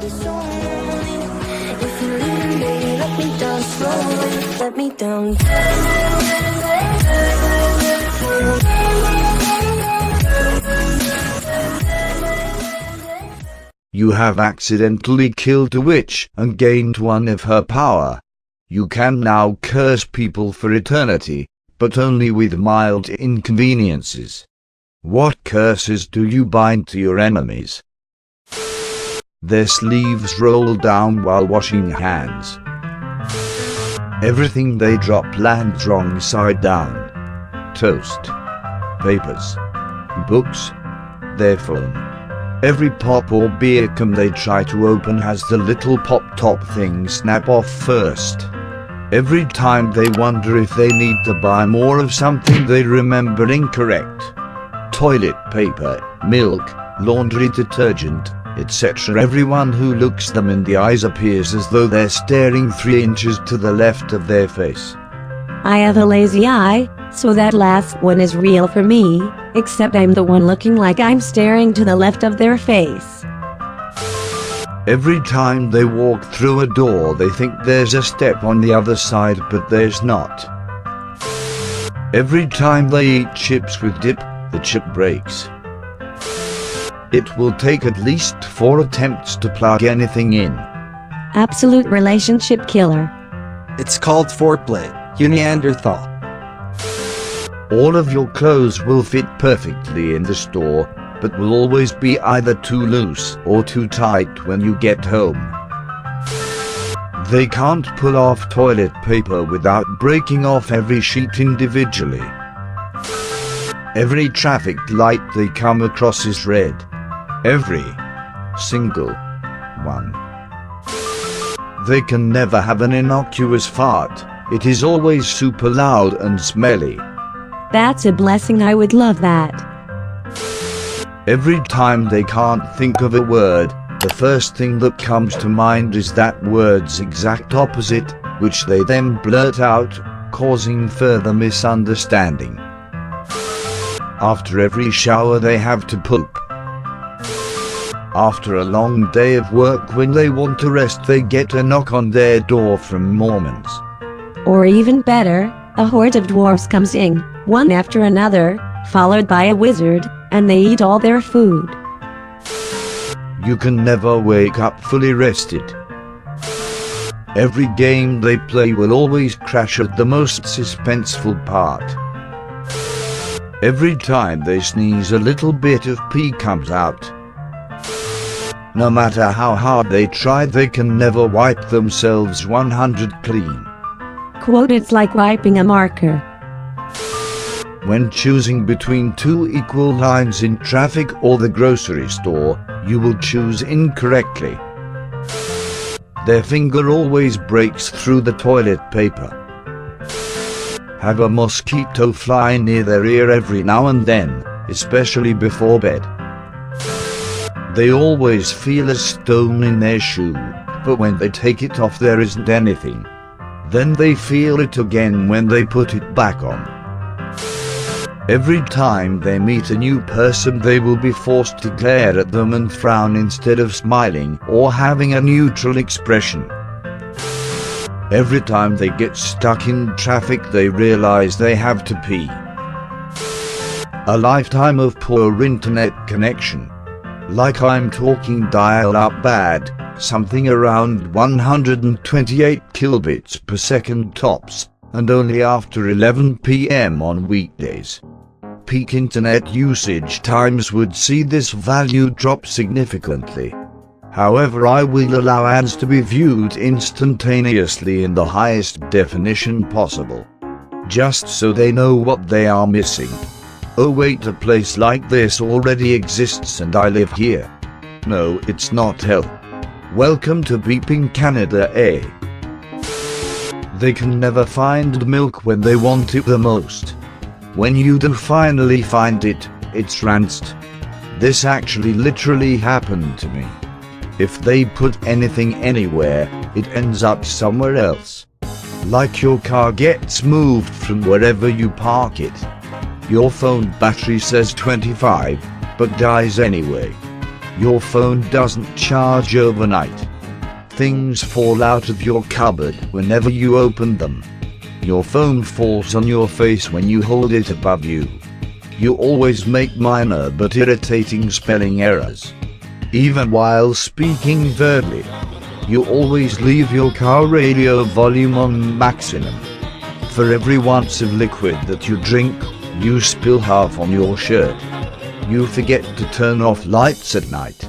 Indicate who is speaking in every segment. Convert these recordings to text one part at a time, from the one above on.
Speaker 1: so lonely. If you leave me, let me down slowly, let me down.
Speaker 2: You have accidentally killed a witch and gained one of her power. You can now curse people for eternity, but only with mild inconveniences. What curses do you bind to your enemies? Their sleeves roll down while washing hands. Everything they drop lands wrong side down. Toast, papers, books, their phone. Every pop or beer can they try to open has the little pop-top thing snap off first. Every time they wonder if they need to buy more of something they remember incorrect. Toilet paper, milk, laundry detergent, etc. Everyone who looks them in the eyes appears as though they're staring 3 inches to the left of their face.
Speaker 3: I have a lazy eye, so that last one is real for me, except I'm the one looking like I'm staring to the left of their face.
Speaker 2: Every time they walk through a door they think there's a step on the other side, but there's not. Every time they eat chips with dip, the chip breaks. It will take at least 4 attempts to plug anything in.
Speaker 3: Absolute relationship killer.
Speaker 4: It's called foreplay, you Neanderthal.
Speaker 2: All of your clothes will fit perfectly in the store, but will always be either too loose or too tight when you get home. They can't pull off toilet paper without breaking off every sheet individually. Every traffic light they come across is red. Every single one. They can never have an innocuous fart. It is always super loud and smelly.
Speaker 3: That's a blessing, I would love that.
Speaker 2: Every time they can't think of a word, the first thing that comes to mind is that word's exact opposite, which they then blurt out, causing further misunderstanding. After every shower they have to poop. After a long day of work, when they want to rest, they get a knock on their door from Mormons.
Speaker 3: Or even better, a horde of dwarves comes in, one after another, followed by a wizard, and they eat all their food.
Speaker 2: You can never wake up fully rested. Every game they play will always crash at the most suspenseful part. Every time they sneeze, a little bit of pee comes out. No matter how hard they try, they can never wipe themselves 100 clean.
Speaker 3: Quote, it's like wiping a marker.
Speaker 2: When choosing between 2 equal lines in traffic or the grocery store, you will choose incorrectly. Their finger always breaks through the toilet paper. Have a mosquito fly near their ear every now and then, especially before bed. They always feel a stone in their shoe, but when they take it off there isn't anything. Then they feel it again when they put it back on. Every time they meet a new person they will be forced to glare at them and frown instead of smiling or having a neutral expression. Every time they get stuck in traffic they realize they have to pee. A lifetime of poor internet connection. Like I'm talking dial-up bad, something around 128 kilobits per second tops, and only after 11 p.m. on weekdays. Peak internet usage times would see this value drop significantly. However, I will allow ads to be viewed instantaneously in the highest definition possible, just so they know what they are missing. Oh wait, a place like this already exists and I live here. No, it's not hell. Welcome to beeping Canada, eh? They can never find milk when they want it the most. When you do finally find it, it's rancid. This actually literally happened to me. If they put anything anywhere, it ends up somewhere else. Like your car gets moved from wherever you park it. Your phone battery says 25, but dies anyway. Your phone doesn't charge overnight. Things fall out of your cupboard whenever you open them. Your phone falls on your face when you hold it above you. You always make minor but irritating spelling errors. Even while speaking verbally. You always leave your car radio volume on maximum. For every ounce of liquid that you drink, you spill half on your shirt. You forget to turn off lights at night.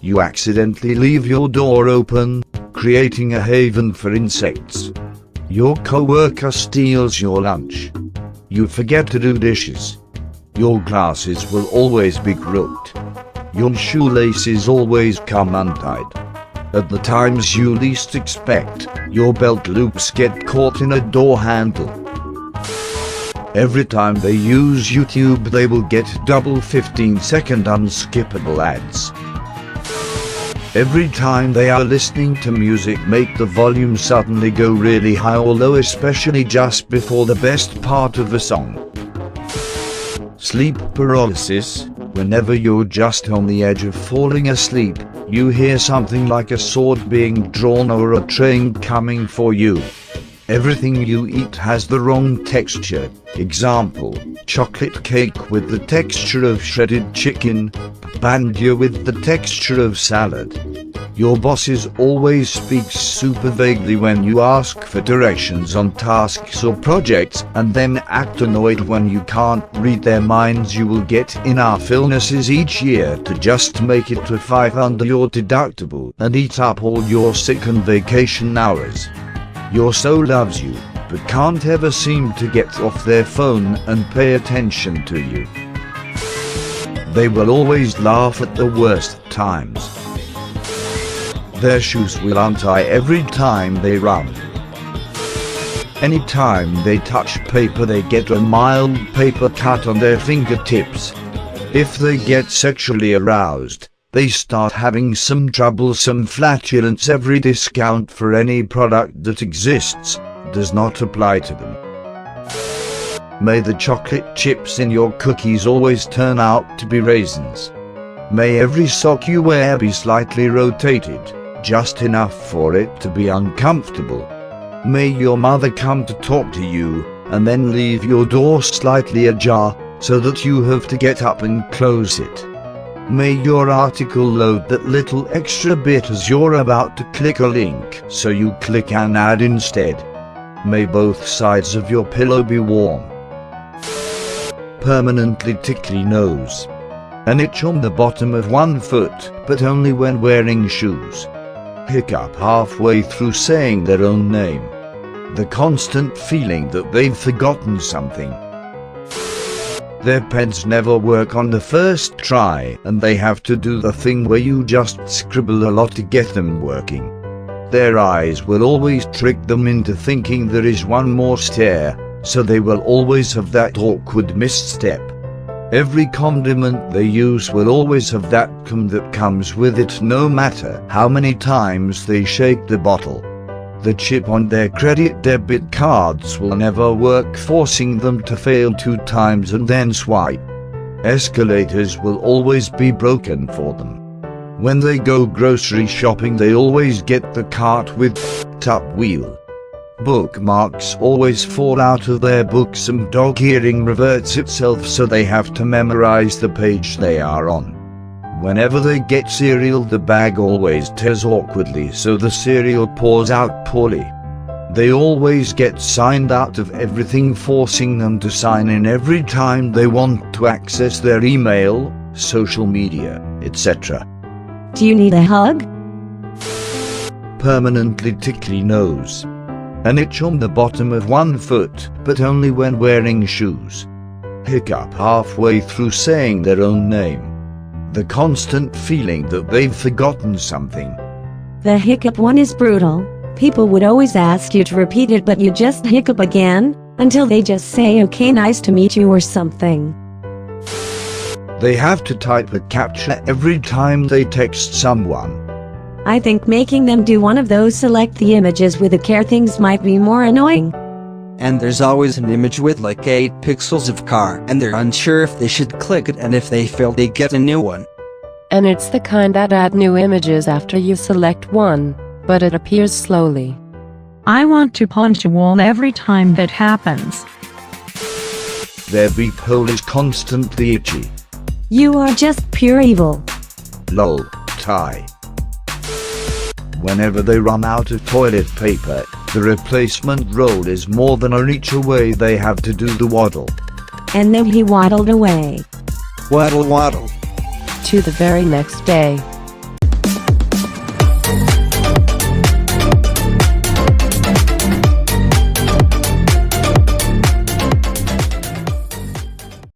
Speaker 2: You accidentally leave your door open, creating a haven for insects. Your coworker steals your lunch. You forget to do dishes. Your glasses will always be crooked. Your shoelaces always come untied. At the times you least expect, your belt loops get caught in a door handle. Every time they use YouTube, they will get double 15-second unskippable ads. Every time they are listening to music, make the volume suddenly go really high or low, especially just before the best part of the song. Sleep paralysis. Whenever you're just on the edge of falling asleep, you hear something like a sword being drawn or a train coming for you. Everything you eat has the wrong texture. Example, chocolate cake with the texture of shredded chicken, papaya with the texture of salad. Your bosses always speak super vaguely when you ask for directions on tasks or projects, and then act annoyed when you can't read their minds. You will get enough illnesses each year to just make it to 5 under your deductible and eat up all your sick and vacation hours. Your soul loves you, but can't ever seem to get off their phone and pay attention to you. They will always laugh at the worst times. Their shoes will untie every time they run. Anytime they touch paper, they get a mild paper cut on their fingertips. If they get sexually aroused, they start having some troublesome flatulence. Every discount for any product that exists does not apply to them. May the chocolate chips in your cookies always turn out to be raisins. May every sock you wear be slightly rotated, just enough for it to be uncomfortable. May your mother come to talk to you, and then leave your door slightly ajar, so that you have to get up and close it. May your article load that little extra bit as you're about to click a link, so you click an ad instead. May both sides of your pillow be warm. Permanently tickly nose. An itch on the bottom of one foot, but only when wearing shoes. Hiccup halfway through saying their own name. The constant feeling that they've forgotten something. Their pens never work on the first try, and they have to do the thing where you just scribble a lot to get them working. Their eyes will always trick them into thinking there is one more stare, so they will always have that awkward misstep. Every condiment they use will always have that cum that comes with it, no matter how many times they shake the bottle. The chip on their credit debit cards will never work, forcing them to fail 2 times and then swipe. Escalators will always be broken for them. When they go grocery shopping, they always get the cart with up wheel. Bookmarks always fall out of their books, and dog hearing reverts itself, so they have to memorize the page they are on. Whenever they get cereal, the bag always tears awkwardly, so the cereal pours out poorly. They always get signed out of everything, forcing them to sign in every time they want to access their email, social media, etc.
Speaker 3: Do you need a hug?
Speaker 2: Permanently tickly nose. An itch on the bottom of one foot, but only when wearing shoes. Hiccup halfway through saying their own name. The constant feeling that they've forgotten something.
Speaker 3: The hiccup one is brutal. People would always ask you to repeat it, but you just hiccup again, until they just say okay, nice to meet you or something.
Speaker 2: They have to type a captcha every time they text someone.
Speaker 3: I think making them do one of those select the images with the care things might be more annoying.
Speaker 4: And there's always an image with like 8 pixels of car, and they're unsure if they should click it, and if they fail they get a new one.
Speaker 5: And it's the kind that add new images after you select one, but it appears slowly.
Speaker 6: I want to punch a wall every time that happens.
Speaker 2: Their beep-hole is constantly itchy.
Speaker 3: You are just pure evil.
Speaker 2: Lol, tie. Whenever they run out of toilet paper, the replacement roll is more than an inch away. They have to do the waddle.
Speaker 3: And then he waddled away.
Speaker 4: Waddle waddle.
Speaker 5: To the very next day.